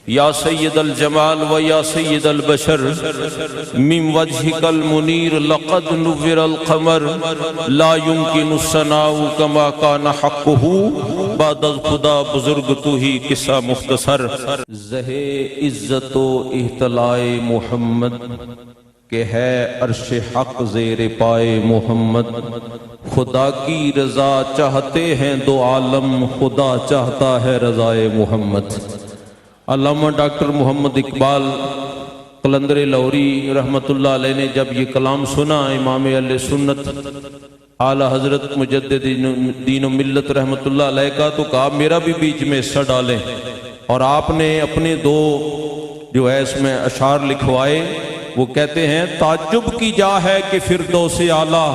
یا سید الجمال و یا سید البشر من وجهك المنیر لقد نور القمر لا يمكن الثناء كما كان حقه بعد خدا بزرگ تو ہی قصہ مختصر زہ عزت و احتلاء محمد کہ ہے عرش حق زیر پائے محمد، خدا کی رضا چاہتے ہیں دو عالم، خدا چاہتا ہے رضائے محمد۔ علامہ ڈاکٹر محمد اقبال قلندر لاہوری رحمت اللہ علیہ نے جب یہ کلام سنا امام اہل سنت اعلی حضرت مجدد دین و ملت رحمت اللہ علیہ کا، تو کہا میرا بھی بیچ میں حصہ ڈالیں، اور آپ نے اپنے دو جو ہے اس میں اشعار لکھوائے۔ وہ کہتے ہیں تعجب کی جا ہے کہ فردوس اعلیٰ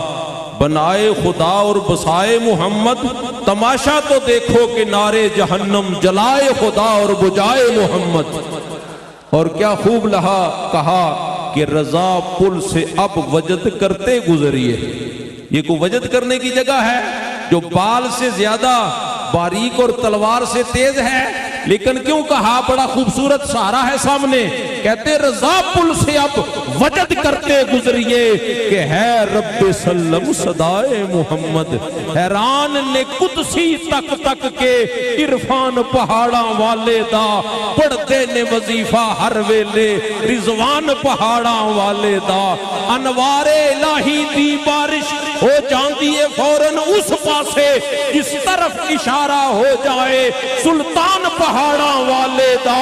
بنائے خدا اور بسائے محمد، تماشا تو دیکھو کہ نارے جہنم جلائے خدا اور بجائے محمد۔ اور کیا خوب کہا کہ رضا پل سے اب وجد کرتے گزریے۔ یہ کوئی وجد کرنے کی جگہ ہے جو بال سے زیادہ باریک اور تلوار سے تیز ہے، لیکن کیوں کہا؟ بڑا خوبصورت سہارا ہے سامنے، کہتے رضا پل سے اب وجد کرتے گزریے کہ ہے رب سلم صدائے محمد۔ حیران نے قدسی تک تک کے عرفان پہاڑاں والے دا، پڑھتے نے وظیفہ ہر ویلے رضوان پہاڑاں والے دا۔ انوار الہی دی بارش ہو جاندی ہے فوراً اس پاسے جس طرف اشارہ ہو جائے سلطان پہاڑاں والے دا۔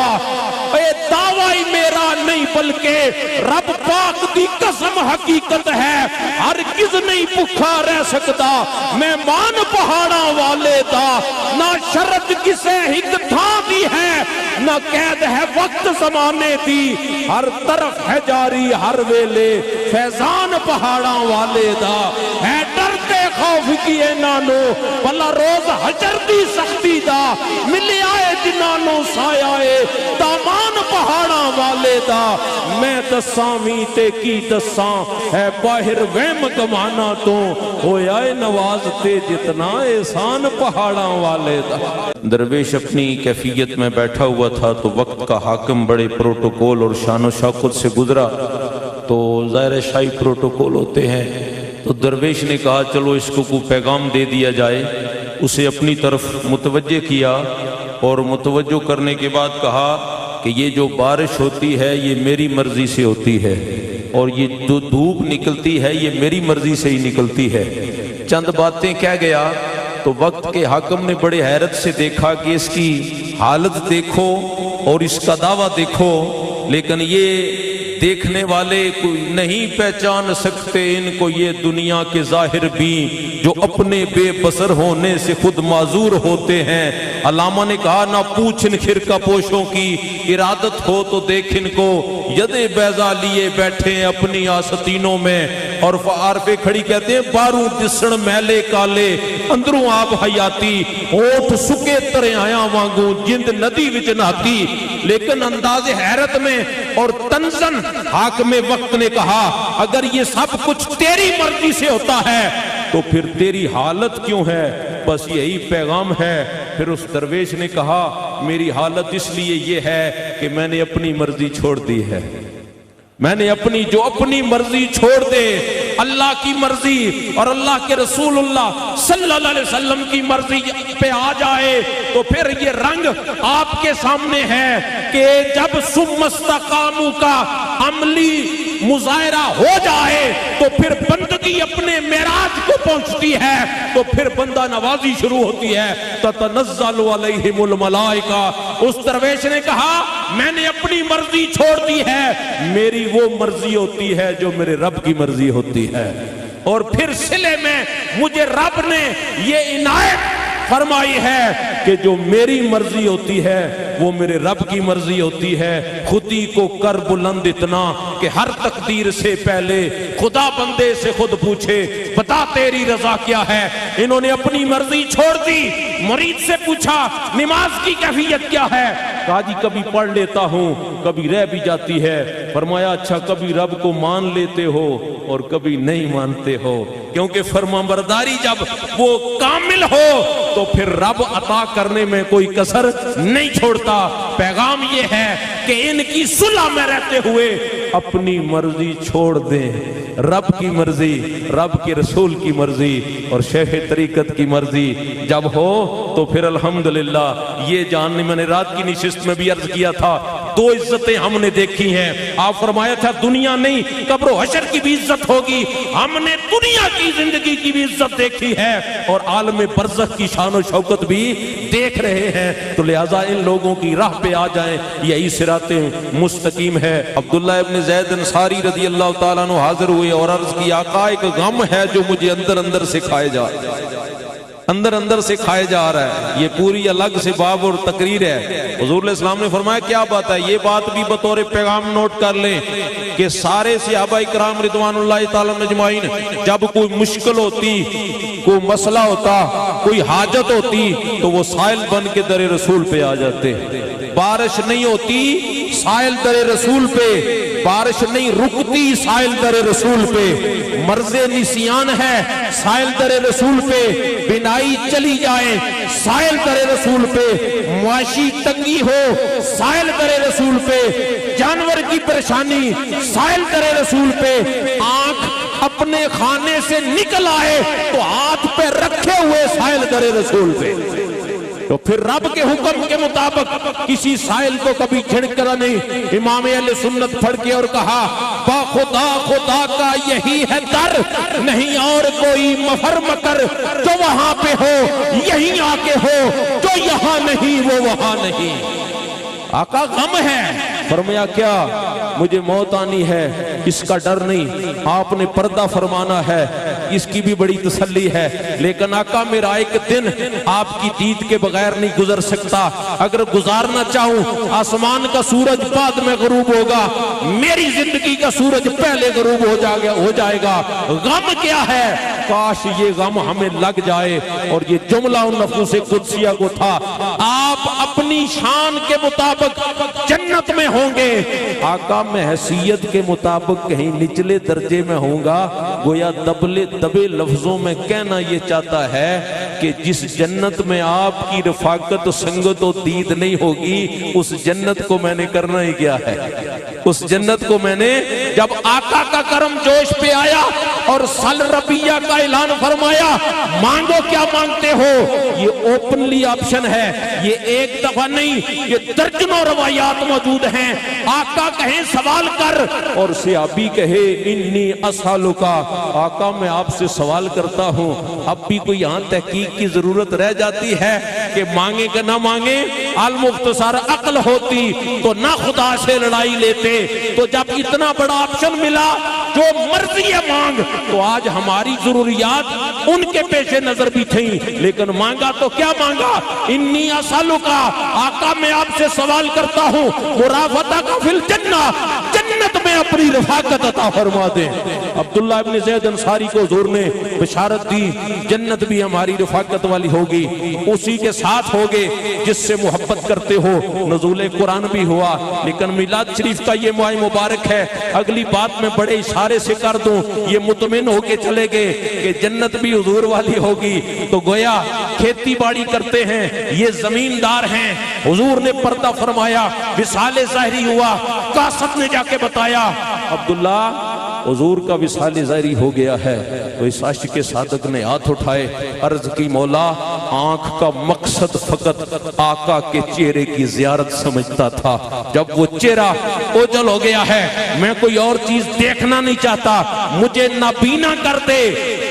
اے دعوی میرا نہیں بلکہ رب پاک دی قسم حقیقت ہے، ہرگز نہیں بھوکا رہ سکتا مہمان پہاڑاں والے دا۔ نہ شرط کسے ہک تھا دی ہے، نہ قید ہے وقت زمانے دی، ہر طرف ہے جاری ہر ویلے فیضان پہاڑاں والے دا۔ ہے ڈرتے خوف کیے نانو بلا روز حجر دی سختی دا، ملے آئے جنانو سایہ دامان پہاڑاں والے دا۔ میں دساں وی تے کی دساں ہے باہر وہم گمانا تو، ہویا نوازتے جتنا احسان پہاڑاں والے دا۔ درویش اپنی کیفیت میں بیٹھا ہوا تھا تو وقت کا حاکم بڑے پروٹوکول اور شان و شوکت سے گزرا، تو ظاہر شاہی پروٹوکول ہوتے ہیں، تو درویش نے کہا چلو اس کو کوئی پیغام دے دیا جائے۔ اسے اپنی طرف متوجہ کیا، اور متوجہ کرنے کے بعد کہا کہ یہ جو بارش ہوتی ہے یہ میری مرضی سے ہوتی ہے، اور یہ جو دھوپ نکلتی ہے یہ میری مرضی سے ہی نکلتی ہے۔ چند باتیں کہہ گیا تو وقت کے حاکم نے بڑے حیرت سے دیکھا کہ اس کی حالت دیکھو اور اس کا دعویٰ دیکھو، لیکن یہ دیکھنے والے کوئی نہیں پہچان سکتے ان کو یہ دنیا کے ظاہر بھی، جو اپنے بے بصر ہونے سے خود معذور ہوتے ہیں۔ علامہ نے کہا نہ پوچھ ان خرقہ پوشوں کی، ارادت ہو تو دیکھ ان کو یدے بیضا لیے بیٹھے ہیں اپنی آستینوں میں، اور عارفے کھڑی کہتے ہیں باروں دسن میلے کالے اندروں آپ حیاتی، ہوٹ سکے ترے آیا وانگوں جند ندی وچ نہاتی۔ لیکن انداز حیرت میں اور تنزن حاکم وقت نے کہا اگر یہ سب کچھ تیری مرضی سے ہوتا ہے تو پھر تیری حالت کیوں ہے؟ بس یہی پیغام ہے۔ پھر اس درویش نے کہا میری حالت اس لیے یہ ہے کہ میں نے اپنی مرضی چھوڑ دی ہے، میں نے اپنی مرضی چھوڑ دے، اللہ کی مرضی اور اللہ کے رسول اللہ صلی اللہ علیہ وسلم کی مرضی پہ آ جائے تو پھر یہ رنگ آپ کے سامنے ہے کہ جب ثم استقاموا کا عملی مظاہرہ ہو جائے تو پھر بندگی اپنے معراج کو پہنچتی ہے، تو پھر بندہ نوازی شروع ہوتی ہے۔ تتنزل علیہم الملائکہ۔ اس درویش نے کہا میں نے اپنی مرضی چھوڑ دی ہے، میری وہ مرضی ہوتی ہے جو میرے رب کی مرضی ہوتی ہے، اور پھر صلے میں مجھے رب نے یہ عنایت فرمائی ہے کہ جو میری مرضی ہوتی ہے وہ میرے رب کی مرضی ہوتی ہے۔ خودی کو کر بلند اتنا کہ ہر تقدیر سے پہلے خدا بندے سے خود پوچھے بتا تیری رضا کیا ہے۔ انہوں نے اپنی مرضی چھوڑ دی۔ مرید سے پوچھا نماز کی کیفیت کیا ہے؟ کہا جی کبھی پڑھ لیتا ہوں کبھی رہ بھی جاتی ہے۔ فرمایا اچھا کبھی رب کو مان لیتے ہو اور کبھی نہیں مانتے ہو؟ کیونکہ فرمانبرداری جب وہ کامل ہو تو پھر رب عطا کرنے میں کوئی کسر نہیں چھوڑتا۔ جاتا. پیغام یہ ہے کہ ان کی صلح میں رہتے ہوئے اپنی مرضی چھوڑ دیں. رب کی مرضی، رب کے رسول کی مرضی اور شیخ طریقت کی مرضی جب ہو تو پھر الحمدللہ یہ جاننے، میں نے رات کی نشست میں بھی عرض کیا تھا، دو عزتیں ہم نے دیکھی ہیں. آپ فرمایا تھا دنیا نہیں قبر و حشر کی بھی عزت ہوگی. ہم نے دنیا کی زندگی کی بھی عزت دیکھی ہے اور عالم برزخ کی شان و شوکت بھی دیکھ رہے ہیں. تو لہٰذا ان لوگوں کی راہ پہ آ جائیں، یہی صراط مستقیم ہے. عبداللہ ابن زید انصاری رضی اللہ تعالیٰ عنہ حاضر ہوئے اور عرض کی آقا ایک غم ہے جو مجھے اندر اندر سے کھائے جا رہا ہے. یہ پوری الگ سے باب اور تقریر ہے. حضور علیہ السلام نے فرمایا کیا بات ہے؟ یہ بات بھی بطور پیغام نوٹ کر لیں کہ سارے صحابہ کرام رضوان اللہ تعالی اجمعین جب کوئی مشکل ہوتی، کوئی مسئلہ ہوتا، کوئی حاجت ہوتی تو وہ سائل بن کے در رسول پہ آ جاتے. بارش نہیں ہوتی سائل در رسول پہ، بارش نہیں رکتی سائل در رسول پہ، مرض نسیان ہے سائل در رسول پہ، بینائی چلی جائے سائل در رسول پہ، معاشی تنگی ہو سائل در رسول پہ، جانور کی پریشانی سائل در رسول پہ، آنکھ اپنے خانے سے نکل آئے تو ہاتھ پہ رکھے ہوئے سائل در رسول پہ. تو پھر رب کے حکم کے مطابق کسی سائل کو کبھی جھڑک کر نہیں. امام اہل سنت پڑھ کے اور کہا با خدا خدا کا یہی ہے در، نہیں اور کوئی مفر مکر، جو وہاں پہ ہو یہیں آ کے ہو، جو یہاں نہیں وہ وہاں نہیں. آقا غم ہے. فرمایا کیا؟ مجھے موت آنی ہے، اس کا ڈر نہیں، آپ نے پردہ فرمانا ہے، اس کی بھی بڑی تسلی ہے. لیکن آقا میرا ایک دن آپ کی دید کے بغیر نہیں گزر سکتا. اگر گزارنا چاہوں آسمان کا سورج بعد میں غروب ہوگا، میری زندگی کا سورج پہلے غروب ہو جائے گا. غم کیا ہے؟ کاش یہ غم ہمیں لگ جائے. اور یہ جملہ ان نفوس قدسیہ کو تھا، آپ اپنی شان کے مطابق جنت میں ہوں گے. آقا میں حیثیت کے مطابق کہیں نچلے درجے میں ہوں گا. گویا دبے لفظوں میں کہنا یہ چاہتا ہے کہ جس جنت میں آپ کی رفاقت و سنگت و دید نہیں ہوگی، اس جنت کو میں نے کرنا ہی کیا ہے. اس جنت کو میں نے، جب آقا کا کرم جوش پہ آیا اور سل ربیہ کا اعلان فرمایا، مانگو کیا مانگتے ہو، یہ اوپنلی آپشن ہے. یہ ایک دفعہ نہیں، یہ درجنوں روایات موجود ہیں. آقا کہیں سوال کر اور صحابی کہے انی اسالکا، آقا میں آپ سے سوال کرتا ہوں. اب بھی کوئی یہاں تحقیق کی ضرورت رہ جاتی ہے کہ مانگے کہ نہ مانگے. المختصر عقل ہوتی تو نہ خدا سے لڑائی لیتے. تو جب اتنا بڑا آپشن ملا جو مرضی ہے مانگ، تو آج ہماری ضروریات ان کے پیش نظر بھی تھیں، لیکن مانگا تو کیا مانگا؟ انی اسالکا، آقا میں آپ سے سوال کرتا ہوں مرافقتک فی الجنہ، جنت میں اپنی رفاقت عطا فرما دیں. عبداللہ ابن زید انصاری کو حضور نے بشارت دی جنت بھی ہماری رفاقت والی ہوگی، اسی کے ساتھ ہوگے جس سے محبت کرتے ہو. نزول قرآن بھی ہوا، لیکن میلاد شریف کا یہ ماہ مبارک ہے. اگلی بات میں بڑے اشارے سے کر دوں، یہ مطمئن ہو کے چلے گئے کہ جنت بھی حضور والی ہوگی. تو گویا کھیتی باڑی کرتے ہیں، یہ زمیندار ہیں. حضور نے پردہ فرمایا، وصال ظاہری ہوا، قاصد نے جا کے بتایا عبداللہ حضور کا وصال ظاہری ہو گیا ہے. تو اس عاشق صادق نے ہاتھ اٹھائے، عرض کی مولا آنکھ کا مقصد فقط آقا کے چہرے کی زیارت سمجھتا تھا. جب وہ چہرہ اوجل ہو گیا ہے، میں کوئی اور چیز دیکھنا نہیں چاہتا، مجھے نابینا کر دے.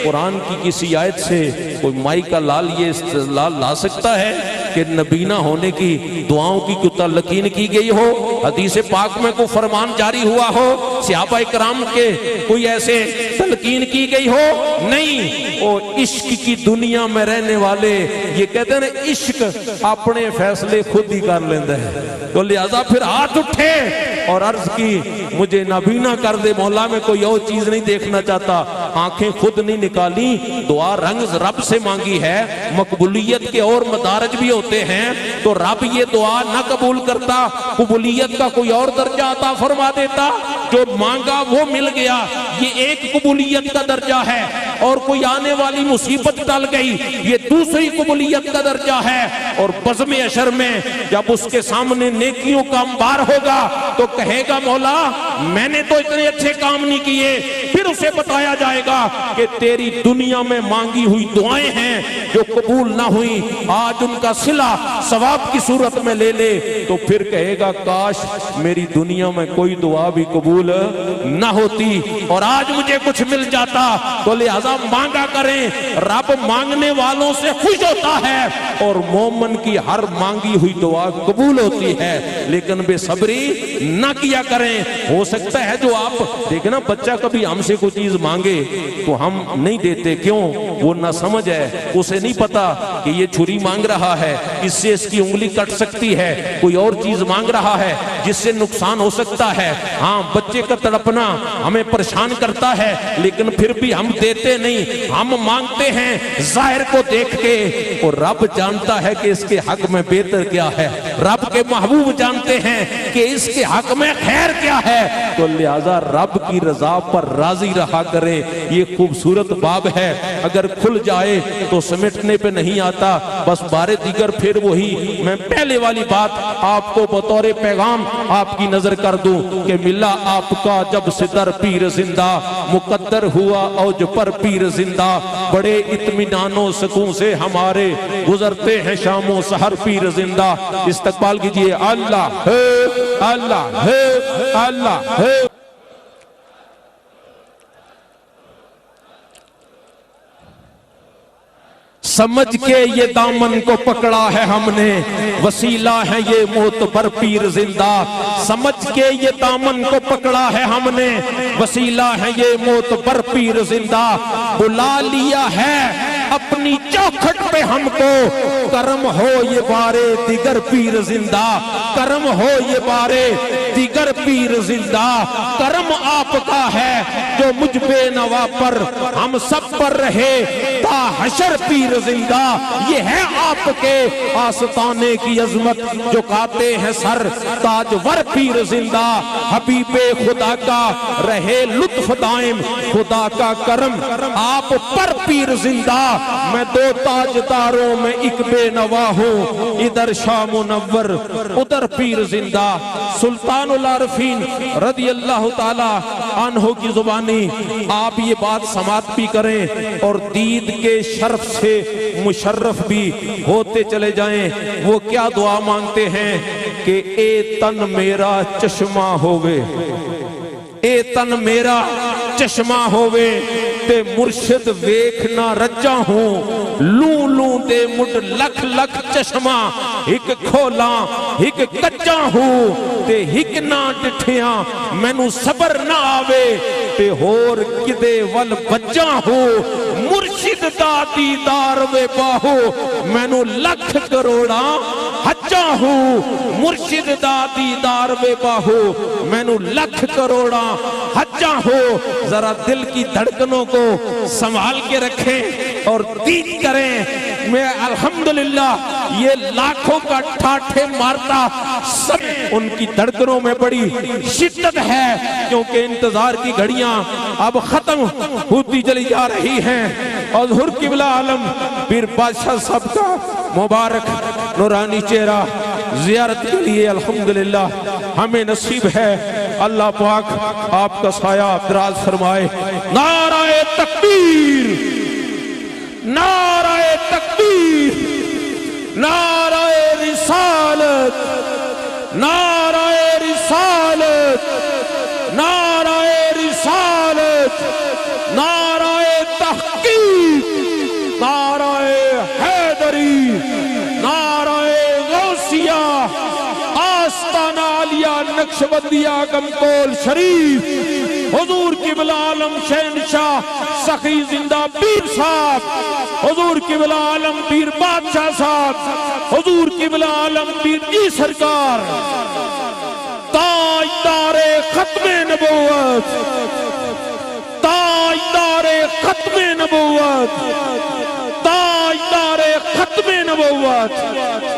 قرآن کی کسی آیت سے کوئی مائی کا لال یہ استدلال لا سکتا ہے کہ نبینا ہونے کی دعاؤں کی کوئی تلقین کی گئی ہو، حدیث پاک میں کوئی فرمان جاری ہوا ہو، صحابہ کرام کے کوئی ایسے تلقین کی گئی ہو؟ نہیں. وہ عشق کی دنیا میں رہنے والے یہ کہتے ہیں عشق اپنے فیصلے خود ہی کر لیندے ہیں. تو لہذا پھر ہاتھ اٹھے اور عرض کی مجھے نابینا کر دے مولا، میں کوئی اور چیز نہیں دیکھنا چاہتا. آنکھیں خود نہیں نکالی، دعا رنگ رب سے مانگی ہے. مقبولیت کے اور مدارج بھی ہوتے ہیں، تو رب یہ دعا نہ قبول کرتا، قبولیت کا کوئی اور درجہ عطا فرما دیتا. جو مانگا وہ مل گیا، یہ ایک قبولیت کا درجہ ہے، اور کوئی آنے والی مصیبت ٹل گئی، یہ دوسری قبولیت کا درجہ ہے۔ اور بزم حشر میں جب اس کے سامنے نیکیوں کا انبار ہوگا تو کہے گا مولا میں نے تو اتنے اچھے کام نہیں کیے، پھر اسے بتایا جائے گا کہ تیری دنیا میں مانگی ہوئی دعائیں ہیں جو قبول نہ ہوئی، آج ان کا صلہ ثواب کی صورت میں لے لے، تو پھر کہے گا کاش میری دنیا میں کوئی دعا بھی قبول نہ ہوتی اور آج مجھے کچھ مل جاتا۔ تو لہذا مانگا کریں، رب مانگنے والوں سے خوش ہوتا ہے اور مومن کی ہر مانگی ہوئی دعا قبول ہوتی ہے، لیکن بے صبری نہ کیا کریں۔ ہو سکتا ہے جو آپ دیکھیں نا، بچہ کبھی ہم سے کوئی چیز مانگے تو ہم نہیں دیتے، کیوں؟ وہ نہ سمجھ ہے، اسے نہیں پتا کہ یہ چھری مانگ رہا ہے، اس سے اس کی انگلی کٹ سکتی ہے، کوئی اور چیز مانگ رہا ہے جس سے نقصان ہو سکتا ہے۔ ہاں بچے کا تڑپنا ہمیں پریشان کرتا ہے، لیکن پھر بھی ہم دیتے نہیں، ہم مانگتے ہیں ظاہر کو دیکھ کے، اور رب جانتا ہے کہ اس کے حق میں بہتر کیا ہے، رب کے محبوب جانتے ہیں کہ اس کے حق میں خیر کیا ہے، تو لہذا رب کی رضا پر راضی رہا کرے۔ یہ خوبصورت باب ہے، اگر کھل جائے تو سمٹنے پہ نہیں آتا، بس بارے دیگر پھر وہی میں پہلے والی بات آپ کو بطور پیغام آپ کی نظر کر دوں کہ ملا آپ کا جب سے در پیر زندہ، مقدر ہوا اوج پر پیر زندہ، بڑے اطمینان و سکون سے ہمارے گزرتے ہیں شام و سحر پیر زندہ۔ استقبال کیجئے اللہ ہے اللہ ہے اللہ ہے۔ سمجھ کے یہ دامن کو پکڑا ہے ہم نے، وسیلہ ہے یہ معتبر پیر زندہ، سمجھ کے یہ دامن کو پکڑا ہے ہم نے، وسیلہ ہے یہ معتبر پیر زندہ، بلا لیا ہے اپنی چوکھٹ پہ ہم کو، کرم ہو یہ بارے دیگر پیر زندہ، کرم ہو یہ بارے دیگر پیر زندہ، کرم آپ کا ہے جو مجھ بے نوا پر ہم سب پر رہے تا حشر پیر زندہ، یہ ہے آپ کے آستانے کی عظمت جو کاتے ہیں سر تاجور پیر زندہ، حبیب خدا کا رہے لطف دائم خدا کا کرم آپ پر پیر زندہ، میں دو تاجداروں میں ایک بے نوا ہوں، ادھر شاہ منور ادھر پیر زندہ۔ سلطان العارفین رضی اللہ تعالی عنہ کی زبانی آپ یہ بات سماعت بھی کریں اور دید کے شرف سے مشرف بھی ہوتے چلے جائیں۔ وہ کیا دعا مانگتے ہیں کہ اے تن میرا چشمہ ہووے، اے تن میرا چشمہ ہووے تے مرشد ویکھنا رجا ہوں، لوں لوں دے مڈ لکھ لکھ چشمہ، ہک کھولا ہک کچا ہوں تے ہک نہ ڈٹھیاں مینوں صبر نہ آوے تے ہور کدے ول بجا ہوں، مرشد دا دیدار وے باہو مینوں لکھ کروڑا حجا ہوں، مرشد دا دیدار وے باہو مینوں لکھ کروڑا حجا ہو۔ ذرا دل کی دھڑکنوں کو سنبھال کے رکھیں اور دید کریں۔ میں الحمدللہ یہ لاکھوں کا ٹھاٹھے مارتا سب ان کی دھڑکنوں میں بڑی شدت ہے، کیونکہ انتظار کی گھڑیاں اب ختم ہوتی چلی جا رہی ہیں۔ اور حضور قبلہ عالم پیر بادشاہ صاحب کا مبارک نورانی چہرہ زیارت کے لیے الحمدللہ ہمیں نصیب ہے۔ اللہ پاک آپ کا سایہ دراز فرمائے۔ نعرہ تکبیر، نعرہ تکبیر، نعرہ رسالت، نعرہ رسالت، نعرہ رسالت، نعرہ تحقیق، نعرہ حیدری، نعرہ غوثیہ، آستانہ عالیہ نقشبندیہ گمکول شریف، حضور قبلہ عالم شہنشاہ سخی زندہ پیر صاحب، حضور قبلہ عالم پیر بادشاہ صاحب، حضور قبلہ عالم پیر جی سرکار، تاجدار ختم نبوت، تاجدار ختم نبوت، تاجدار ختم نبوت۔